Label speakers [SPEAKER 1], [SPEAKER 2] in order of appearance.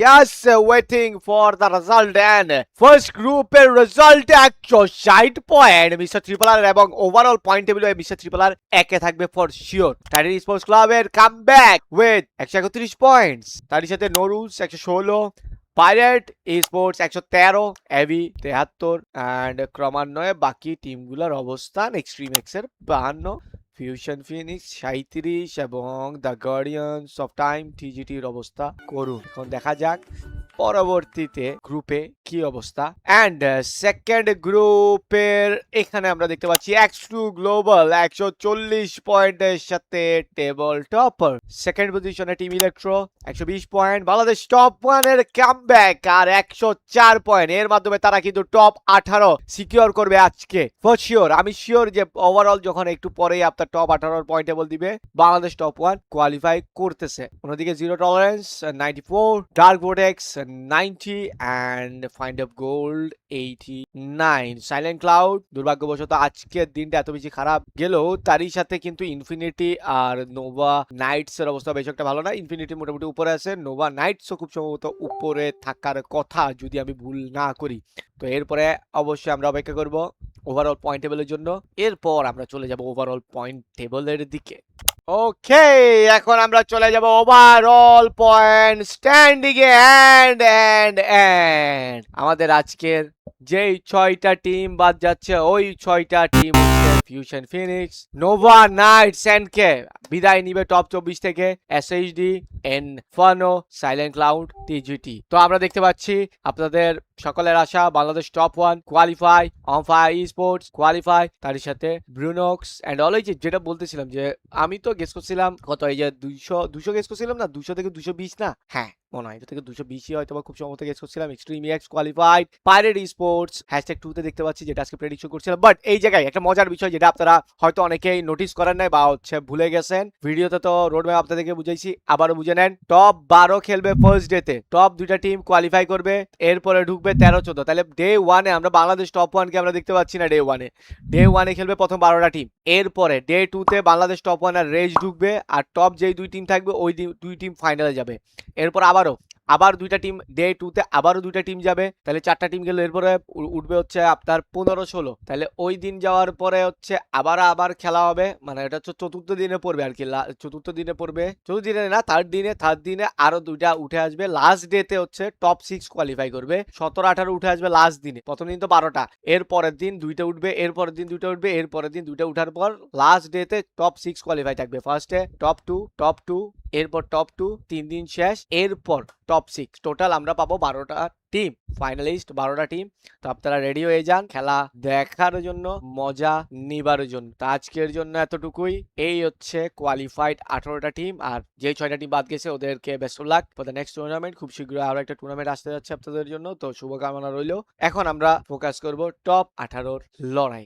[SPEAKER 1] Yes, waiting for the result and first group এর result 160 point mister triple আর এবং overall point টেবিলে mister triple আর একে থাকবে for sure. Titan sports ক্লাবের comeback with 131 points, তার সাথে নোরুলস 116, পাইরেট স্পোর্টস 113, এভি 73 অ্যান্ড ক্রমান্বয়ে বাকি টিমগুলোর অবস্থান এক্সট্রিম এক্স এর 52, ফিউশন ফিনিক্স 37 এবং দ্য গার্ডিয়ানস অফ টাইম টিজিটির অবস্থা করুন। এখন দেখা যাক পরবর্তীতে গ্রুপে কি অবস্থা। অ্যান্ড সেকেন্ড গ্রুপের এখানে আমরা দেখতে পাচ্ছি X2 গ্লোবাল 140 পয়েন্টের সাথে টেবল টপার। সেকেন্ড পজিশনে team electro 120 point. Bangladesh top 1 এর কামব্যাক আর 104 পয়েন্ট, এর মাধ্যমে তারা কিন্তু টপ 18 সিকিউর করবে আজকে ফর শিওর। আমি শিওর যে ওভারঅল যখন একটু পরেই আপনার টপ 18 পয়েন্ট টেবল দিবে বাংলাদেশ টপ 1 কোয়ালিফাই করতেছে। অন্যদিকে zero tolerance 94, dark vortex 90 and find of gold 89। Silent cloud দুর্ভাগ্যবশত আজকের দিনটা এত বেশি খারাপ গেলেও তারই সাথে কিন্তু ইনফিনিটি আর নোভা নাইটস এর অবস্থা বেশ একটা ভালো না। ইনফিনিটি মোটামুটি উপরে আছে, নোভা নাইটসও খুব সম্ভবত উপরে থাকার কথা যদি আমি ভুল না করি। তো এরপরে অবশ্যই আমরা অপেক্ষা করব ওভারঅল পয়েন্ট টেবিলের জন্য, এরপর আমরা চলে যাব ওভারঅল পয়েন্ট টেবিলের দিকে। ওকে, এখন আমরা চলে যাব ওভারঅল পয়েন্ট স্ট্যান্ডিং এ এন্ড আমাদের আজকের যেই 6টা টিম বাদ যাচ্ছে ওই 6টা টিম হচ্ছে Fusion Phoenix, Nova Knights and কে বিদায় নিবে টপ 24 থেকে, SHD, Inferno, Silent Cloud, TGT. তো আমরা দেখতে পাচ্ছি আপনাদের সকলের আশা Bangladesh top 1 qualify, Onfire sports qualify, তার সাথে ব্রুনক্স এন্ড অল। এই যেটা বলতেছিলাম যে আমি তো গেস করছিলাম কত, এই যে 200 গেস করছিলাম না, 200 থেকে 220 না, হ্যাঁ মনে হয় এটা থেকে 220 হয়তো বা খুব সম্ভবত গেস করছিলাম। Extreme X qualified, pirate sports #2 তে দেখতে পাচ্ছি যেটা আজকে প্রেডিকশন করছিলাম। বাট এই জায়গায় একটা মজার বিষয় যেটা আপনারা হয়তো অনেকেই নোটিস করেন নাই বা হচ্ছে ভুলে গেছেন, ভিডিওতে তো রোড ম্যাপ আপনাদেরকে বুঝাইছি, আবারও বুঝে নেন। টপ 12 খেলবে ফার্স্ট ডেতে, টপ 2টা টিম কোয়ালিফাই করবে, এরপরে ঢুকবে 13-14। তাহলে ডে 1 এ আমরা বাংলাদেশ টপ 1 কে আমরা দেখতে পাচ্ছি না। ডে 1 এ খেলবে প্রথম 12টা টিম, এরপরে ডে 2 তে বাংলাদেশ টপ 1 আর রেস ঢুকবে, আর টপ যেই দুই টিম থাকবে ওই দুই টিম ফাইনালে যাবে। এরপর আবার 2টা টিম ডে 2 তে আবারও 2টা টিম যাবে, তাহলে 4টা টিম গেল, এরপরে উঠবে হচ্ছে আপনার 15-16। তাহলে ওই দিন যাওয়ার পরে হচ্ছে আবার খেলা হবে, মানে এটা হচ্ছে চতুর্থ দিনে পড়বে আর কি, চতুর্থ দিনে পড়বে, চতুর্থ দিনে না থার্ড দিনে আরো 2টা উঠে আসবে। লাস্ট ডে তে হচ্ছে টপ 6 কোয়ালিফাই করবে, 17-18 উঠে আসবে লাস্ট দিনে। প্রথম দিন তো 12টা, এর পরের দিন 2টা উঠবে, এর পরের দিন 2টা উঠবে, এর পরের দিন 2টা উঠার পর লাস্ট ডে তে টপ 6 কোয়ালিফাই থাকবে। ফার্স্টে টপ 2, এরপর টপ 2, 3 দিন শেষ, এরপর টপ 6। টোটাল আমরা পাবো 12টা টিম, ফাইনালিস্ট 12টা টিম। তো আপনারা রেডি হয়ে যান খেলা দেখার জন্য, মজা নিবার জন্য। তো আজকের জন্য এতটুকুই। এই হচ্ছে কোয়ালিফাইড 18টা টিম, আর যে 6টা টিম বাদ গেছে ওদেরকে best of luck for the next tournament. খুব শীঘ্রই আরো একটা টুর্নামেন্ট আসতে যাচ্ছে আপনাদের জন্য, তো শুভকামনা রইল। এখন আমরা ফোকাস করব টপ 18র লড়াই।